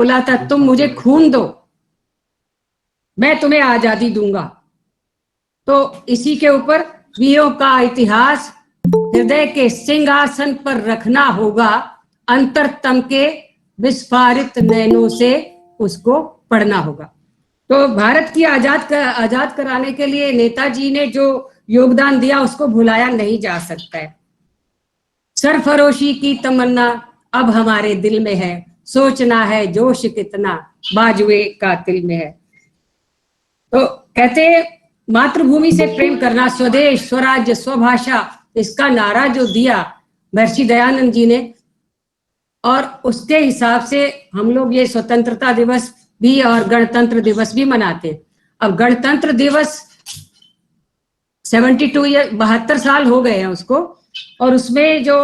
बोला था तुम मुझे खून दो, मैं तुम्हें आजादी दूंगा। तो इसी के ऊपर वीरों का इतिहास हृदय के सिंहासन पर रखना होगा, अंतरतम के विस्फारित नैनों से उसको पढ़ना होगा। तो भारत की आजाद कराने के लिए नेताजी ने जो योगदान दिया उसको भुलाया नहीं जा सकता है। सरफरोशी की तमन्ना अब हमारे दिल में है, सोचना है जोश कितना बाजुए कातिल में है। तो कहते मातृभूमि से प्रेम करना, स्वदेश स्वराज्य स्वभाषा, इसका नारा जो दिया महर्षि दयानंद जी ने, और उसके हिसाब से हम लोग ये स्वतंत्रता दिवस भी और गणतंत्र दिवस भी मनाते। अब गणतंत्र दिवस 72 ईयर 72 साल हो गए हैं उसको, और उसमें जो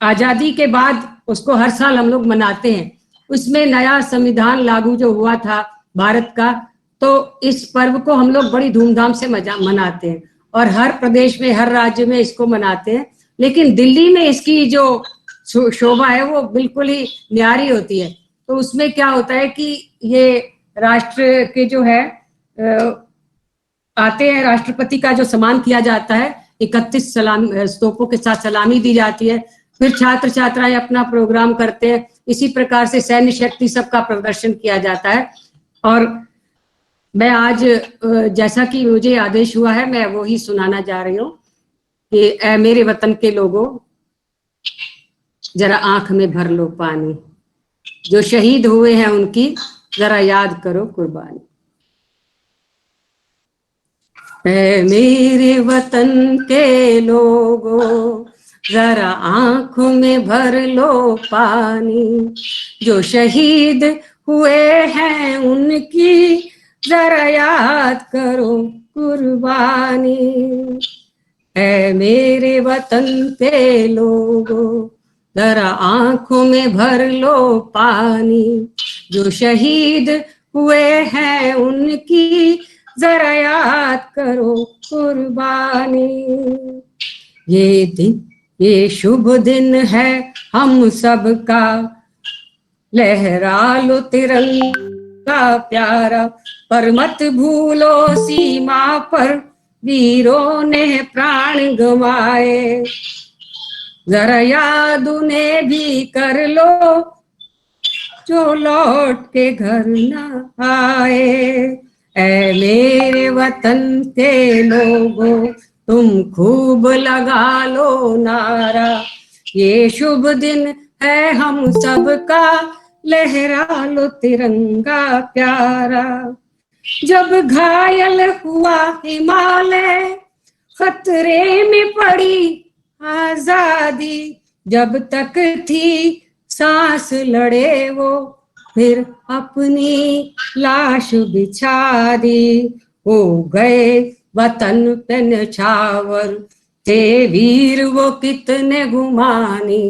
आजादी के बाद उसको हर साल हम लोग मनाते हैं। उसमें नया संविधान लागू जो हुआ था भारत का, तो इस पर्व को हम लोग बड़ी धूमधाम से मनाते हैं और हर प्रदेश में हर राज्य में इसको मनाते हैं। लेकिन दिल्ली में इसकी जो शोभा है वो बिल्कुल ही न्यारी होती है। तो उसमें क्या होता है कि ये राष्ट्र के जो है आते हैं, राष्ट्रपति का जो सम्मान किया जाता है, 31 तोपों के साथ सलामी दी जाती है। फिर छात्र छात्राएं अपना प्रोग्राम करते हैं। इसी प्रकार से सैन्य शक्ति सबका प्रदर्शन किया जाता है। और मैं आज जैसा कि मुझे आदेश हुआ है मैं वो ही सुनाना जा रही हूँ कि ऐ मेरे वतन के लोगों, जरा आंख में भर लो पानी, जो शहीद हुए हैं उनकी जरा याद करो कुर्बानी। ऐ मेरे वतन के लोगों, जरा आंखों में भर लो पानी, जो शहीद हुए हैं उनकी जरा याद करो कुर्बानी। ऐ मेरे वतन के लोगों, जरा आंखों में भर लो पानी, जो शहीद हुए हैं उनकी जरा याद करो कुर्बानी। ये शुभ दिन है हम सबका, लहरा लो तिरंगा प्यारा, पर मत भूलो सीमा पर वीरों ने प्राण गंवाए, जरा याद उन्हें भी कर लो जो लौट के घर न आए। ऐ मेरे वतन के लोगों, तुम खूब लगा लो नारा, ये शुभ दिन है हम सबका, लहरा लो तिरंगा प्यारा। जब घायल हुआ हिमालय, खतरे में पड़ी आजादी, जब तक थी सांस लड़े वो फिर अपनी लाश बिछा दी। हो गए वतन पे न्यौछावर, थे वीर वो कितने गुमानी,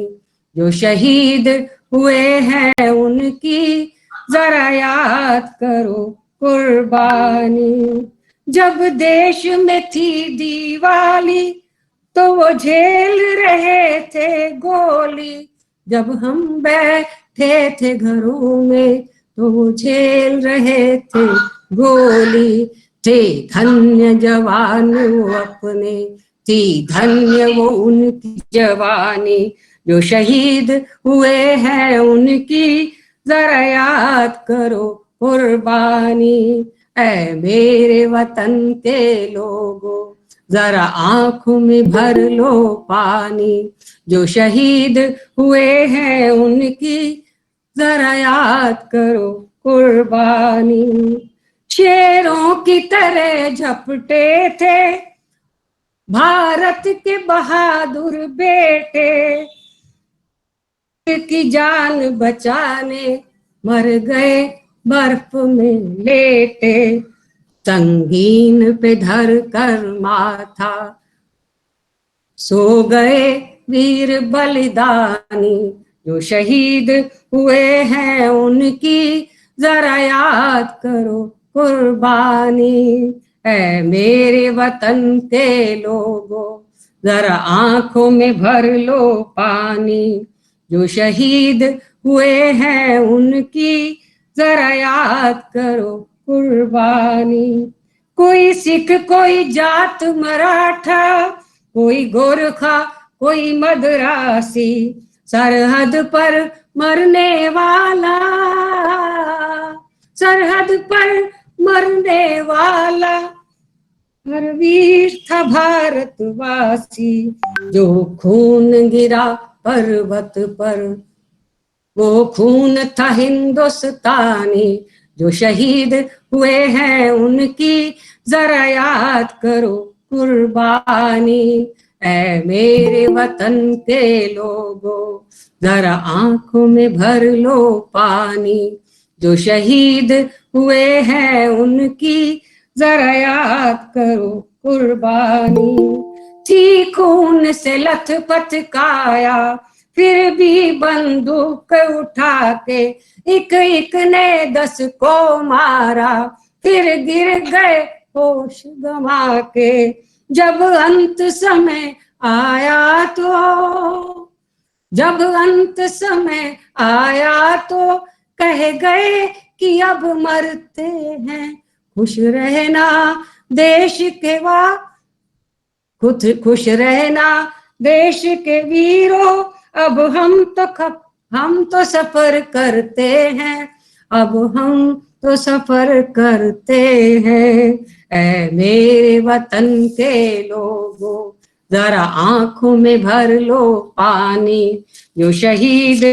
जो शहीद हुए हैं उनकी जरा याद करो कुर्बानी। जब देश में थी दीवाली तो वो झेल रहे थे गोली, जब हम बैठे थे घरों में तो वो झेल रहे थे गोली। थे धन्य जवान वो अपने, थी धन्य वो उनकी जवानी, जो शहीद हुए हैं उनकी जरा याद करो कुर्बानी। ऐ मेरे वतन के लोगों, जरा आंखों में भर लो पानी, जो शहीद हुए हैं उनकी जरा याद करो कुर्बानी। शेरों की तरह झपटे थे भारत के बहादुर बेटे, की जान बचाने मर गए बर्फ में लेटे, संगीन पे धर कर माथा सो गए वीर बलिदानी, जो शहीद हुए हैं उनकी जरा याद करो कुर्बानी। ऐ मेरे वतन के लोगों, जरा आंखों में भर लो पानी, जो शहीद हुए हैं उनकी जरा याद करो कुर्बानी। कोई सिख कोई जाट मराठा, कोई गोरखा कोई मदरासी, सरहद पर मरने वाला, सरहद पर मरने वाला हर वीर था भारतवासी। जो खून गिरा पर्वत पर वो खून था हिंदुस्तानी। जो शहीद हुए हैं उनकी जरा याद करो कुर्बानी। ऐ मेरे वतन के लोगों जरा आंखों में भर लो पानी। जो शहीद हुए हैं उनकी जरा याद करो कुर्बानी। थी खून से लथपथ काया, फिर भी बंदूक उठा के एक एक ने 10 को मारा, फिर गिर गए होश गंवा के। जब अंत समय आया तो, जब अंत समय आया तो कह गए कि अब मरते हैं। खुश रहना देश के वा, खुद खुश रहना देश के वीरों, अब हम तो सफर करते हैं, अब हम तो सफर करते हैं। ऐ मेरे वतन के लोगों जरा आंखों में भर लो पानी। जो शहीद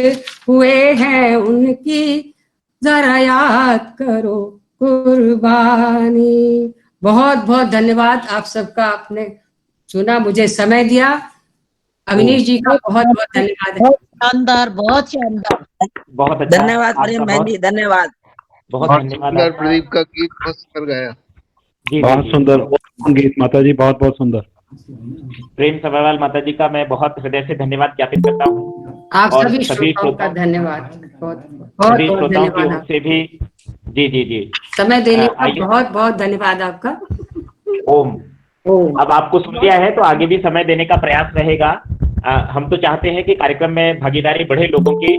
हुए हैं उनकी जरा याद करो कुर्बानी। बहुत बहुत धन्यवाद आप सबका, आपने सुना, मुझे समय दिया। अवनीश जी का बहुत बहुत धन्यवाद है। बहुत शानदार, बहुत शानदार, बहुत अच्छा। धन्यवाद प्रेम बहन जी, धन्यवाद। बहुत धन्यवाद सुंदर। आपका। प्रदीप का गीत बहुत सुंदर गाया। जी बहुत सुंदर गीत माता जी, बहुत बहुत सुंदर। प्रेम सभावाल माता जी का मैं बहुत हृदय से धन्यवाद ज्ञापित करता हूँ। आप और सभी श्रोताओं का धन्यवाद, बहुत बहुत सभी बहुत श्रोताओं की धन्यवाद। ओर से भी जी जी जी समय देने का आइए। बहुत बहुत धन्यवाद आपका। ओम। अब आपको सुन लिया है तो आगे भी समय देने का प्रयास रहेगा। हम तो चाहते हैं कि कार्यक्रम में भागीदारी बढ़े लोगों की,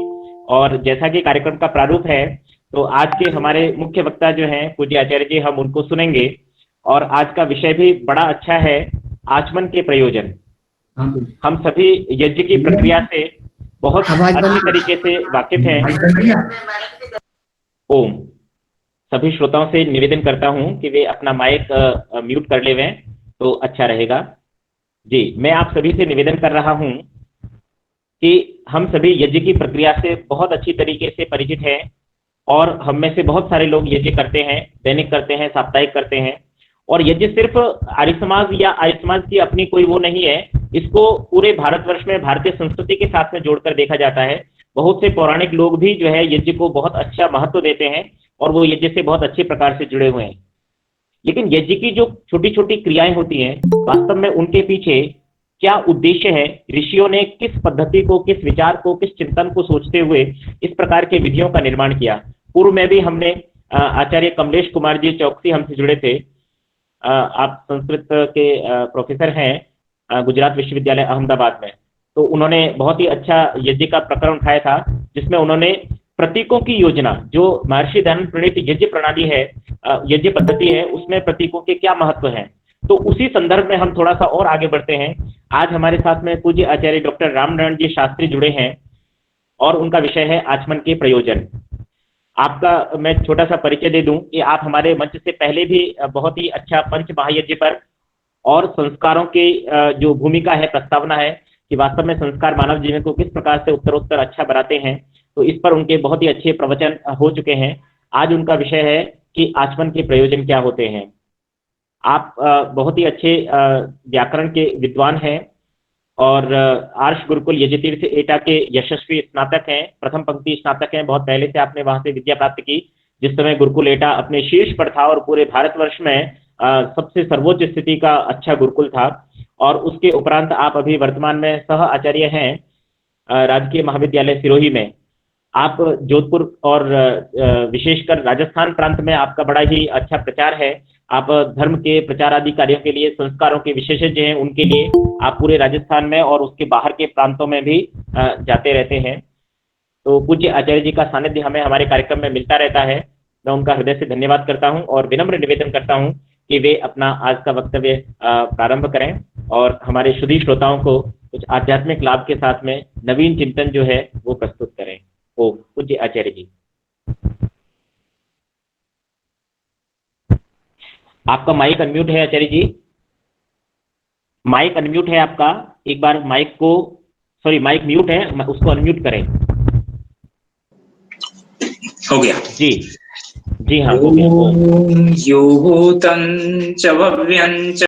और जैसा कि कार्यक्रम का प्रारूप है तो आज के हमारे मुख्य वक्ता जो हैं पूज्य आचार्य जी, हम उनको सुनेंगे। और आज का विषय भी बड़ा अच्छा है, आचमन के प्रयोजन। हम सभी यज्ञ की प्रक्रिया से बहुत अच्छी तरीके से वाकिफ हैं। ओम। सभी श्रोताओं से निवेदन करता हूं कि वे अपना माइक म्यूट कर लेवें तो अच्छा रहेगा। जी, मैं आप सभी से निवेदन कर रहा हूं कि हम सभी यज्ञ की प्रक्रिया से बहुत अच्छी तरीके से परिचित हैं, और हम में से बहुत सारे लोग यज्ञ करते हैं, दैनिक करते हैं, साप्ताहिक करते हैं। और यज्ञ सिर्फ आर्य समाज या आर्य समाज की अपनी कोई वो नहीं है, इसको पूरे भारतवर्ष में भारतीय संस्कृति के साथ में जोड़कर देखा जाता है। बहुत से पौराणिक लोग भी जो है यज्ञ को बहुत अच्छा महत्व देते हैं, और वो यज्ञ से बहुत अच्छे प्रकार से जुड़े हुए हैं। लेकिन यज्ञ की जो छोटी छोटी क्रियाएं होती हैं, वास्तव में उनके पीछे क्या उद्देश्य है, ऋषियों ने किस पद्धति को, किस विचार को, किस चिंतन को सोचते हुए इस प्रकार के विधियों का निर्माण किया। पूर्व में भी हमने आचार्य कमलेश कुमार जी चौकसी हमसे जुड़े थे। आप संस्कृत के प्रोफेसर हैं गुजरात विश्वविद्यालय अहमदाबाद में। तो उन्होंने बहुत ही अच्छा यज्ञ का प्रकरण उठाया था, जिसमें उन्होंने प्रतीकों की योजना, जो महर्षि दयानंद प्रणीत यज्ञ प्रणाली है, यज्ञ पद्धति है, उसमें प्रतीकों के क्या महत्व हैं। तो उसी संदर्भ में हम थोड़ा सा और आगे बढ़ते हैं। आज हमारे साथ में पूज्य आचार्य डॉक्टर रामनारायण जी शास्त्री जुड़े हैं, और उनका विषय है आचमन के प्रयोजन। आपका मैं छोटा सा परिचय दे दूं कि आप हमारे मंच से पहले भी बहुत ही अच्छा पंच महायज्ञ पर और संस्कारों के जो भूमिका है, प्रस्तावना है कि वास्तव में संस्कार मानव जीवन को किस प्रकार से उत्तरोत्तर अच्छा बनाते हैं, तो इस पर उनके बहुत ही अच्छे प्रवचन हो चुके हैं। आज उनका विषय है कि आचमन के प्रयोजन क्या होते हैं। आप बहुत ही अच्छे व्याकरण के विद्वान हैं, और आर्ष गुरुकुल यज्ञ तीर्थ एटा के यशस्वी स्नातक हैं, प्रथम पंक्ति स्नातक हैं। बहुत पहले से आपने वहां से विद्या प्राप्त की, जिस समय गुरुकुल एटा अपने शीर्ष पर था और पूरे भारतवर्ष में सबसे सर्वोच्च स्थिति का अच्छा गुरुकुल था। और उसके उपरांत आप अभी वर्तमान में सह आचार्य हैं राजकीय महाविद्यालय सिरोही में। आप जोधपुर और विशेषकर राजस्थान प्रांत में आपका बड़ा ही अच्छा प्रचार है। आप धर्म के प्रचार आदि कार्यों के लिए, संस्कारों के विशेषज्ञ हैं, उनके लिए आप पूरे राजस्थान में और उसके बाहर के प्रांतों में भी जाते रहते हैं। तो पूज्य आचार्य जी का सानिध्य हमें हमारे कार्यक्रम में मिलता रहता है। मैं उनका हृदय से धन्यवाद करता हूं और विनम्र निवेदन करता हूं कि वे अपना आज का वक्तव्य प्रारंभ करें और हमारे शुद्धी श्रोताओं को कुछ आध्यात्मिक लाभ के साथ में नवीन चिंतन जो है वो प्रस्तुत करें। ओ पूज्य आचार्य जी, आपका माइक अनम्यूट है आचार्य जी, माइक अनम्यूट है आपका, एक बार माइक को, सॉरी माइक म्यूट है, उसको अनम्यूट करें। हो गया जी जी हाँ, हो गया। ओम यो भूतं च भव्यं च